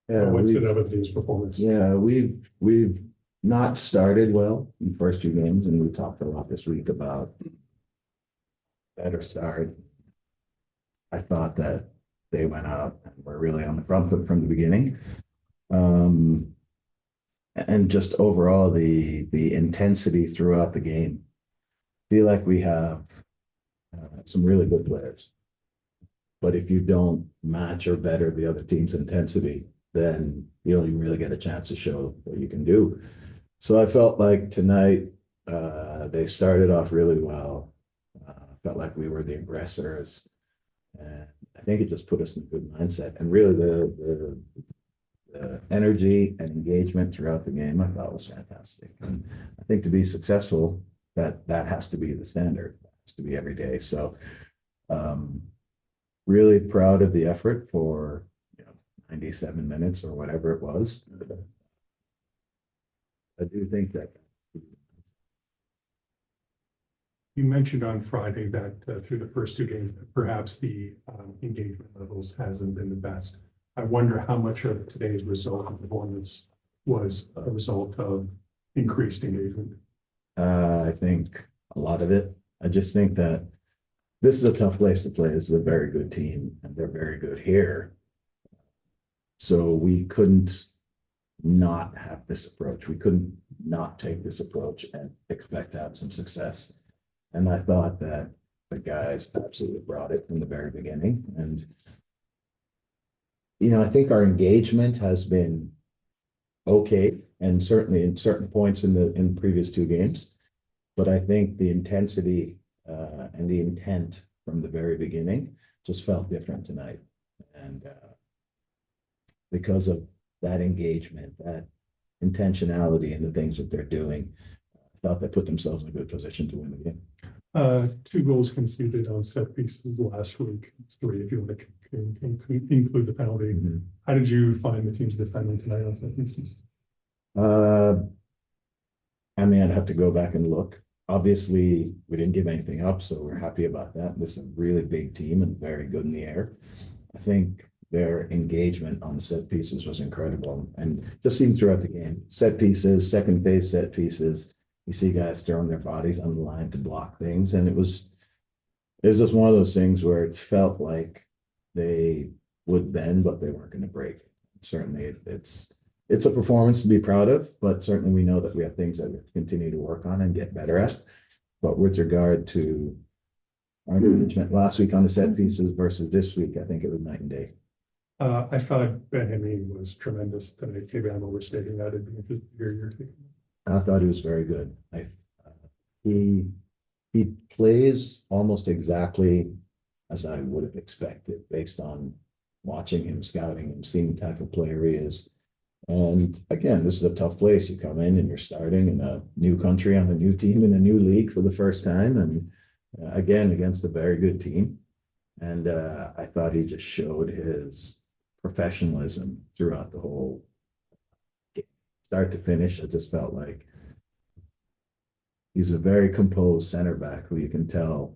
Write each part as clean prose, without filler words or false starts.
Yeah, What's been evidence performance? we've not started well in the first two games, and we talked a lot this week about better start. I thought that they went up and were really on the front foot from the beginning. Um, and just overall the intensity throughout the game. Feel like we have some really good players, but if you don't match or better the other team's intensity, then you don't even really get a chance to show what you can do. So I felt like tonight they started off really well. Felt like we were the aggressors, and I think it just put us in a good mindset. And really, the energy and engagement throughout the game, I thought was fantastic. And I think to be successful, that has to be the standard. It has to be every day. So um, really proud of the effort for 97 minutes or whatever it was. I do think that. You mentioned on Friday that through the first two games, perhaps the engagement levels hasn't been the best. I wonder how much of today's result and performance was a result of increased engagement. I think a lot of it. I just think that this is a tough place to play. This is a very good team, and they're very good here. So we couldn't not have this approach. We couldn't not take this approach and expect to have some success. And I thought that the guys absolutely brought it from the very beginning. And, I think our engagement has been okay, and certainly in certain points in the previous two games. But I think the intensity and the intent from the very beginning just felt different tonight. And because of that engagement, that intentionality in the things that they're doing, I thought they put themselves in a good position to win the game. Two goals conceded on set pieces last week. Three, if you want to include the penalty. Mhm. How did you find the team's defending tonight on set pieces? Uh, I mean, I'd have to go back and look. Obviously, we didn't give anything up, so we're happy about that. This is a really big team and very good in the air. I think their engagement on the set pieces was incredible, and just seen throughout the game. Set pieces, second phase set pieces. You see guys throwing their bodies on the line to block things, and it was just one of those things where it felt like they would bend, but they weren't going to break. Certainly, it's a performance to be proud of, but certainly we know that we have things that we continue to work on and get better at. But with regard to our engagement last week on the set pieces versus this week, I think it was night and day. I thought Benjamin was tremendous tonight. Maybe I'm overstating that. It'd be interesting to hear your take. I thought he was very good. He he plays almost exactly as I would have expected based on watching him, scouting him, seeing the type of player he is. And again, this is a tough place. You come in and you're starting in a new country on a new team in a new league for the first time, and again against a very good team. And I thought he just showed his professionalism throughout the whole game, start to finish. I just felt like he's a very composed center back who you can tell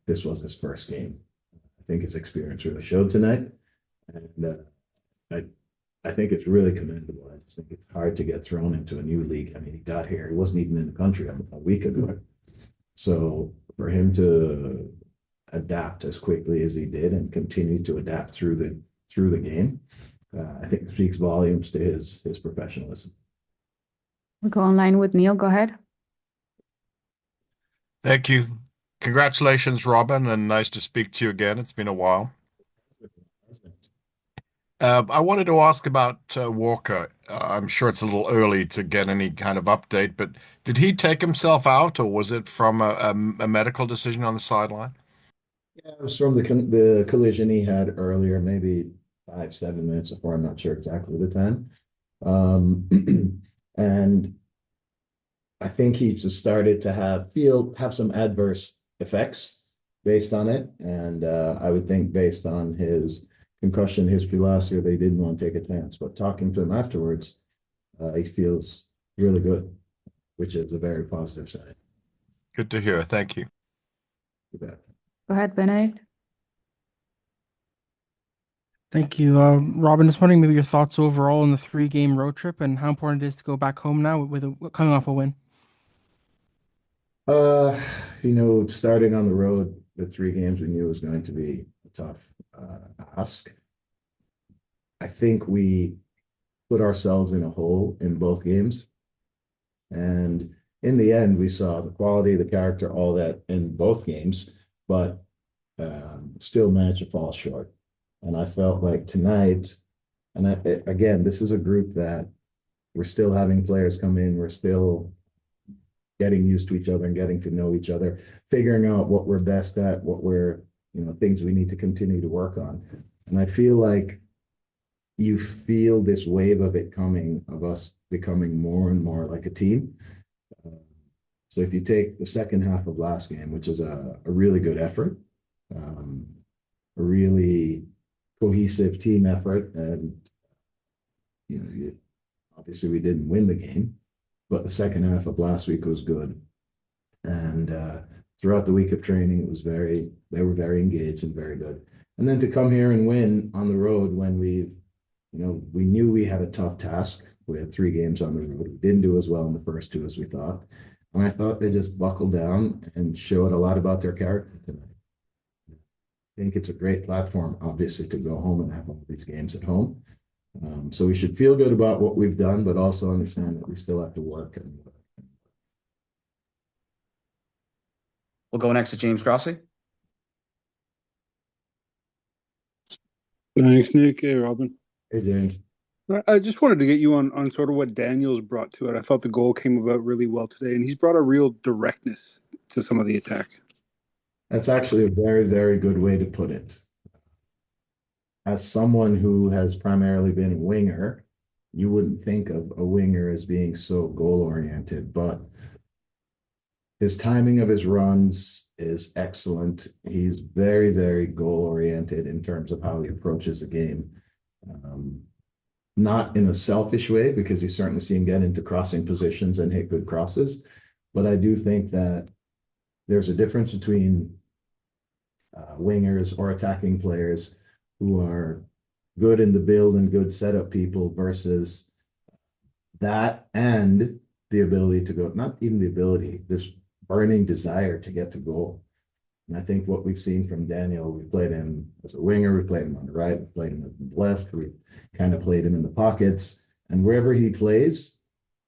this was his first game. I think his experience really showed tonight, and I think it's really commendable. I just think it's hard to get thrown into a new league. I mean, he got here; he wasn't even in the country a week ago. So for him to adapt as quickly as he did and continue to adapt through the game, I think speaks volumes to his professionalism. We'll go online with Neil. Go ahead. Thank you. Congratulations, Robin, and nice to speak to you again. It's been a while. I wanted to ask about Walker. I'm sure it's a little early to get any kind of update, but did he take himself out, or was it from a medical decision on the sideline? Yeah, it was from the collision he had earlier, maybe 5, 7 minutes before. I'm not sure exactly the time. And I think he just started to have some adverse effects based on it. And I would think based on his concussion history last year, they didn't want to take a chance. But talking to him afterwards, he feels really good, which is a very positive sign. Good to hear. Thank you. You bet. Go ahead, Benedict. Thank you. Robin, just wondering maybe your thoughts overall on the three-game road trip and how important it is to go back home now coming off a win. Uh, starting on the road, the 3 games we knew was going to be a tough ask. I think we put ourselves in a hole in both games. And in the end, we saw the quality, the character, all that in both games, but still managed to fall short. And I felt like tonight, and again, this is a group that we're still having players come in, we're still getting used to each other and getting to know each other, figuring out what we're best at, what we're, things we need to continue to work on. And I feel like you feel this wave of it coming, of us becoming more and more like a team. So if you take the second half of last game, which is a really good effort, a really cohesive team effort, and obviously we didn't win the game, but the second half of last week was good. And throughout the week of training, they were very engaged and very good. And then to come here and win on the road when we knew we had a tough task. We had 3 games on the road. We didn't do as well in the first 2 as we thought. And I thought they just buckled down and showed a lot about their character tonight. I think it's a great platform, obviously, to go home and have all these games at home. So we should feel good about what we've done, but also understand that we still have to work. We'll go next to James Grossi. Thanks, Nick. Hey, Robin. Hey, James. I just wanted to get you on sort of what Daniel's brought to it. I thought the goal came about really well today, and he's brought a real directness to some of the attack. That's actually a very, very good way to put it. As someone who has primarily been a winger, you wouldn't think of a winger as being so goal-oriented, but his timing of his runs is excellent. He's very, very goal-oriented in terms of how he approaches the game. Not in a selfish way, because you certainly see him get into crossing positions and hit good crosses. But I do think that there's a difference between wingers or attacking players who are good in the build and good setup people versus that and the ability to go, not even the ability, this burning desire to get to goal. And I think what we've seen from Daniel, we played him as a winger, we played him on the right, we played him on the left, we kind of played him in the pockets. And wherever he plays,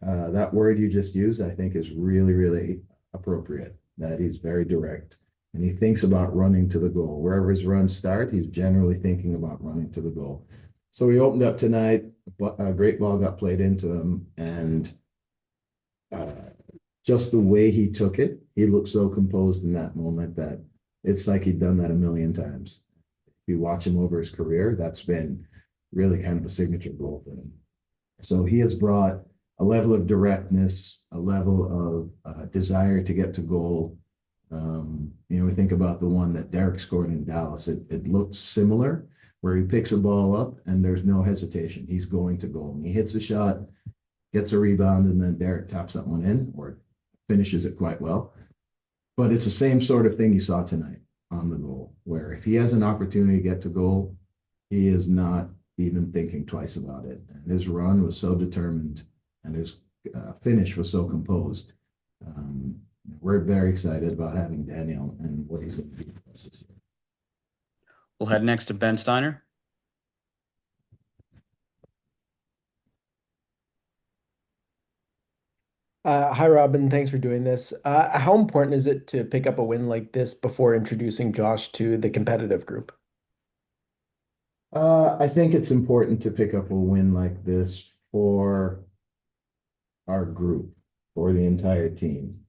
that word you just used, I think is really, really appropriate, that he's very direct. And he thinks about running to the goal. Wherever his runs start, he's generally thinking about running to the goal. So he opened up tonight, a great ball got played into him, and just the way he took it, he looked so composed in that moment that it's like he'd done that a million times. If you watch him over his career, that's been really kind of a signature goal for him. So he has brought a level of directness, a level of desire to get to goal. We think about the one that Derek scored in Dallas. It looked similar, where he picks a ball up and there's no hesitation. He's going to goal. And he hits a shot, gets a rebound, and then Derek taps that one in or finishes it quite well. But it's the same sort of thing you saw tonight on the goal, where if he has an opportunity to get to goal, he is not even thinking twice about it. And his run was so determined and his finish was so composed. We're very excited about having Daniel and what he's going to do for us this year. We'll head next to Ben Steiner. Hi, Robin. Thanks for doing this. How important is it to pick up a win like this before introducing Josh to the competitive group? I think it's important to pick up a win like this for our group, for the entire team.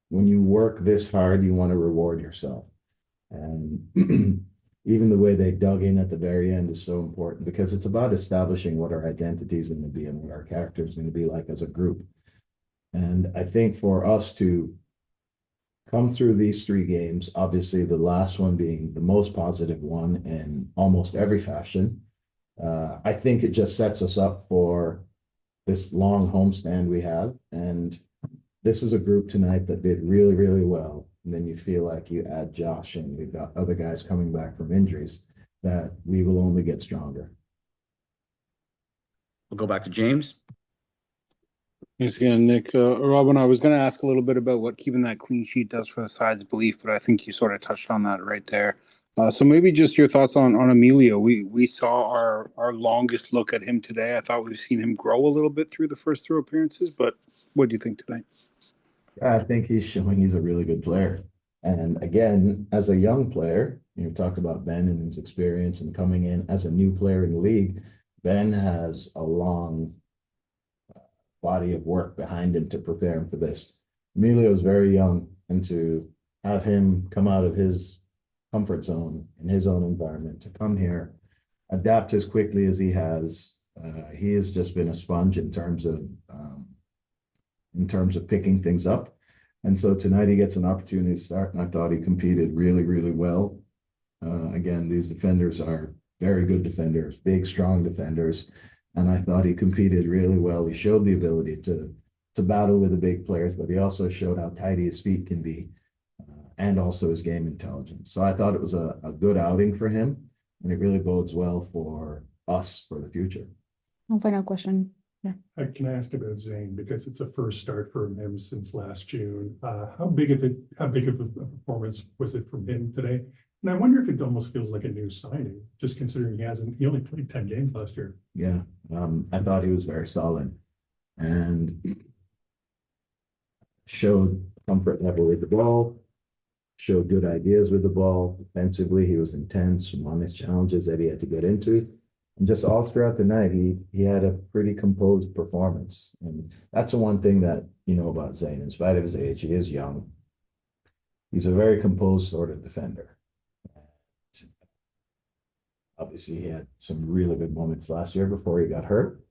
When you work this hard, you want to reward yourself. And even the way they dug in at the very end is so important, because it's about establishing what our identity is going to be and what our character is going to be like as a group. And I think for us to come through these 3 games, obviously the last one being the most positive one in almost every fashion, I think it just sets us up for this long homestand we have. And this is a group tonight that did really, really well and then you feel like you add Josh and we've got other guys coming back from injuries, that we will only get stronger. We'll go back to James. Thanks again, Nick. Robin, I was going to ask a little bit about what keeping that clean sheet does for the side's belief, but I think you sort of touched on that right there. So maybe just your thoughts on Emilio. We saw our longest look at him today. I thought we've seen him grow a little bit through the first 2 appearances, but what do you think today? I think he's showing he's a really good player. And again, as a young player, you talked about Ben and his experience and coming in as a new player in the league. Ben has a long body of work behind him to prepare him for this. Emilio is very young, and to have him come out of his comfort zone in his own environment, to come here, adapt as quickly as he has just been a sponge in terms of picking things up. And so tonight he gets an opportunity to start, and I thought he competed really, really well. Again, these defenders are very good defenders, big, strong defenders. And I thought he competed really well. He showed the ability to battle with the big players, but he also showed how tidy his feet can be, and also his game intelligence. So I thought it was a good outing for him, and it really bodes well for us for the future. One final question. Can I ask about Zane, because it's a first start for him since last June. How big of a performance was it from him today? And I wonder if it almost feels like a new signing, just considering he only played 10 games last year. Yeah, I thought he was very solid and showed comfort level with the ball, showed good ideas with the ball. Defensively, he was intense, won his challenges that he had to get into. And just all throughout the night, he had a pretty composed performance. And that's the one thing that you know about Zane. In spite of his age, he is young. He's a very composed sort of defender. Obviously, he had some really good moments last year before he got hurt.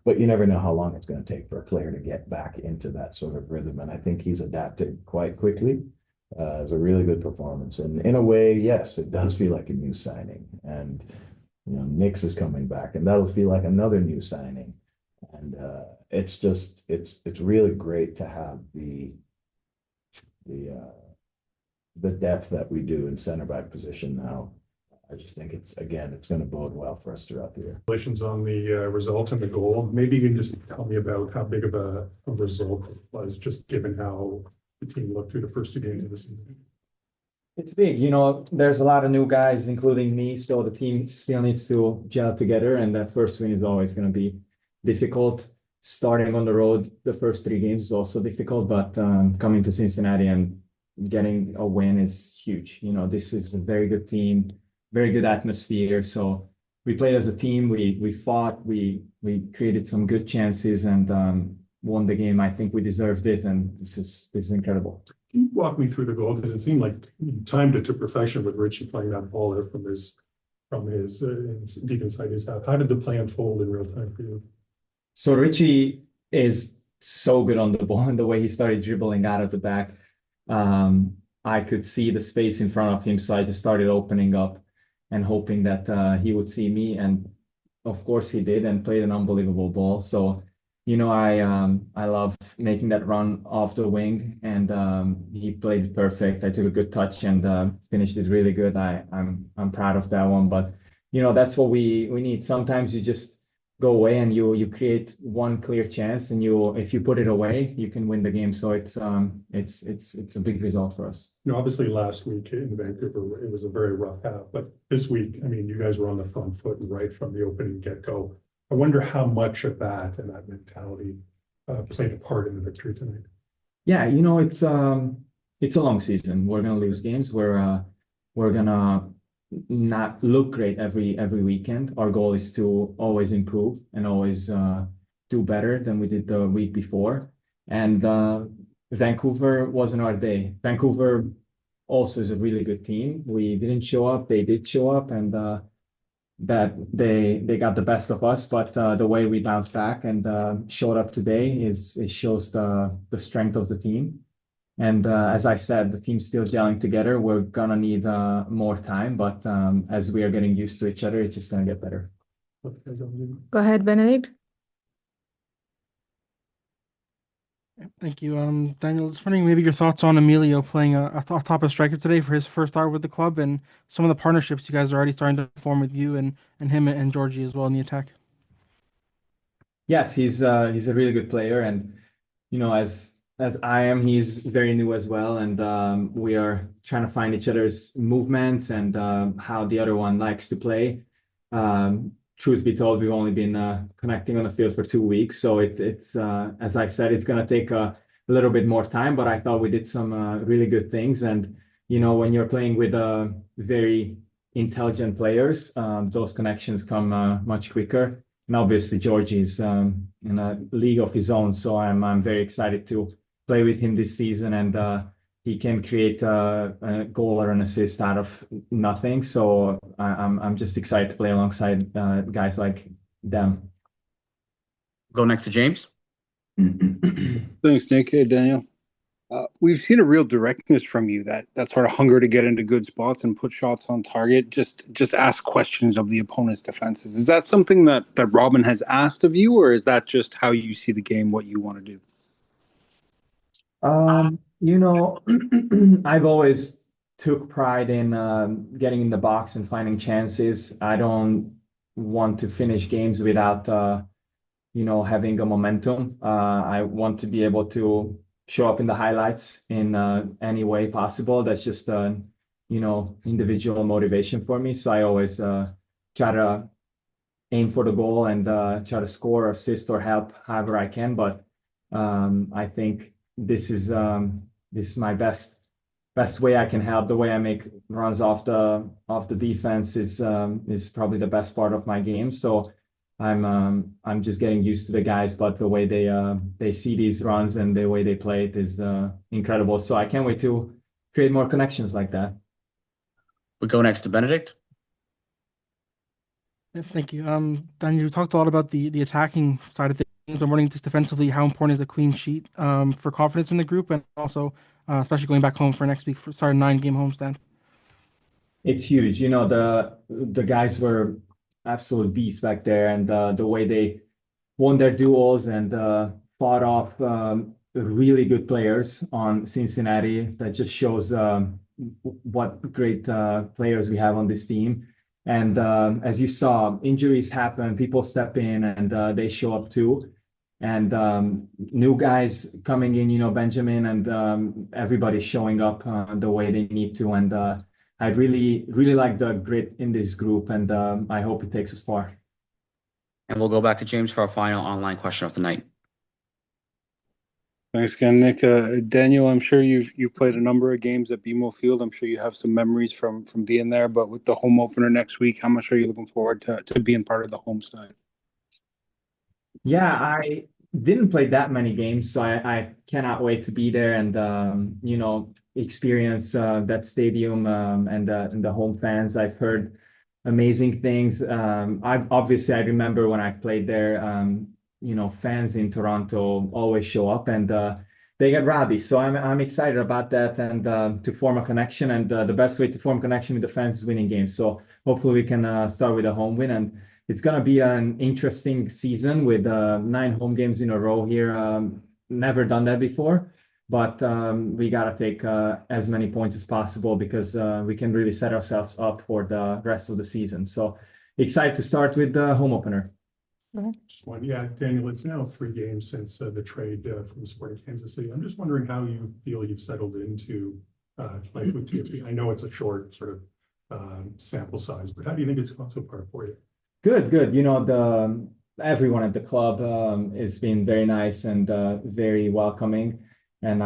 But you never know how long it's going to take for a player to get back into that sort of rhythm. And I think he's adapted quite quickly. It was a really good performance. And in a way, yes, it does feel like a new signing. And, Nix is coming back, and that'll feel like another new signing. And it's really great to have the depth that we do in center back position now. I just think it's going to bode well for us throughout the year. Congratulations on the result and the goal. Maybe you can just tell me about how big of a result it was, just given how the team looked through the first 2 games of the season. It's big, there's a lot of new guys, including me, so the team still needs to gel together, and that first win is always going to be difficult. Starting on the road, the first 3 games is also difficult, but coming to Cincinnati and getting a win is huge. This is a very good team, very good atmosphere. So we played as a team, we fought, we created some good chances and won the game. I think we deserved it, and this is incredible. Can you walk me through the goal? Because it seemed like you timed it to perfection with Richie playing that ball there from his deep inside his half. How did the play unfold in real time for you? So Richie is so good on the ball, and the way he started dribbling out of the back, I could see the space in front of him, so I just started opening up and hoping that he would see me, and of course he did, and played an unbelievable ball. So I love making that run off the wing, and he played it perfect. I took a good touch and finished it really good. I'm proud of that one, but that's what we need. Sometimes you just go away and you create one clear chance, and if you put it away, you can win the game. So it's a big result for us. Obviously last week in Vancouver, it was a very rough half, but this week, you guys were on the front foot right from the opening get-go. I wonder how much of that and that mentality played a part in the victory tonight. Yeah, it's a long season. We're gonna lose games. We're gonna not look great every weekend. Our goal is to always improve and always do better than we did the week before. And Vancouver wasn't our day. Vancouver also is a really good team. We didn't show up. They did show up, and that they got the best of us. But the way we bounced back and showed up today it shows the strength of the team. And as I said, the team's still gelling together. We're gonna need more time, but as we are getting used to each other, it's just gonna get better. Go ahead, Benedict. Thank you. Daniel, just wondering maybe your thoughts on Emilio playing a top of striker today for his first start with the club and some of the partnerships you guys are already starting to form with you and him and Georgie as well in the attack. Yes, he's a really good player, and as I am, he's very new as well, and we are trying to find each other's movements and how the other one likes to play. Truth be told, we've only been connecting on the field for 2 weeks, so it's as I said, it's going to take a little bit more time. But I thought we did some really good things, and when you're playing with very intelligent players, those connections come much quicker. And obviously, Georgie's in a league of his own, so I'm very excited to play with him this season, and he can create a goal or an assist out of nothing. So I'm just excited to play alongside guys like them. Go next to James. Thanks, Nick. Hey, Daniel. We've seen a real directness from you, that sort of hunger to get into good spots and put shots on target. Just ask questions of the opponent's defenses. Is that something that Robin has asked of you, or is that just how you see the game, what you want to do? I've always took pride in getting in the box and finding chances. I don't want to finish games without having a momentum. I want to be able to show up in the highlights in any way possible. That's just individual motivation for me. So I always try to aim for the goal and try to score, assist, or help however I can. But I think this is my best way I can help. The way I make runs off the defense is probably the best part of my game. So I'm just getting used to the guys, but the way they see these runs and the way they play it is incredible. So I can't wait to create more connections like that. We go next to Benedict. Yeah, thank you. Daniel, you talked a lot about the attacking side of things. I'm wondering just defensively, how important is a clean sheet for confidence in the group, and also especially going back home for next week for start a 9-game homestand. It's huge. The guys were absolute beasts back there, and the way they won their duels and fought off really good players on Cincinnati, that just shows what great players we have on this team. And as you saw, injuries happen, people step in, and they show up too. And new guys coming in, Benjamin and everybody showing up the way they need to. And I really, really like the grit in this group, and I hope it takes us far. And we'll go back to James for our final online question of the night. Thanks again, Nick. Daniel, I'm sure you've played a number of games at BMO Field. I'm sure you have some memories from being there. But with the home opener next week, how much are you looking forward to being part of the home side? Yeah, I didn't play that many games, so I cannot wait to be there and experience that stadium and the home fans. I've heard amazing things. I remember when I played there. Fans in Toronto always show up, and they get rowdy. So I'm excited about that, and to form a connection. And the best way to form connection with the fans is winning games. So hopefully we can start with a home win, and it's gonna be an interesting season with 9 home games in a row here. Never done that before, but we gotta take as many points as possible, because we can really set ourselves up for the rest of the season. So excited to start with the home opener. Just one, yeah, Daniel, it's now 3 games since the trade from Sporting Kansas City. I'm just wondering how you feel you've settled into life with TFC. I know it's a short sort of sample size, but how do you think it's gone so far for you? Good. Everyone at the club has been very nice and very welcoming, and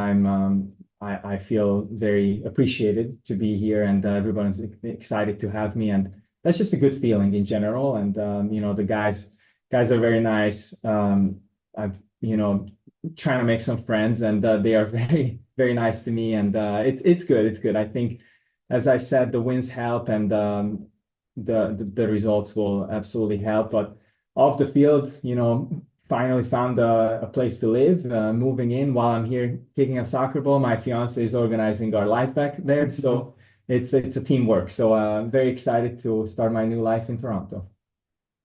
I feel very appreciated to be here, and everyone's excited to have me, and that's just a good feeling in general. And the guys are very nice. I've trying to make some friends, and they are very, very nice to me, and it's good. It's good. I think, as I said, the wins help, and the results will absolutely help. But off the field, finally found a place to live. Moving in while I'm here kicking a soccer ball. My fiance is organizing our life back there, so it's a teamwork. So I'm very excited to start my new life in Toronto.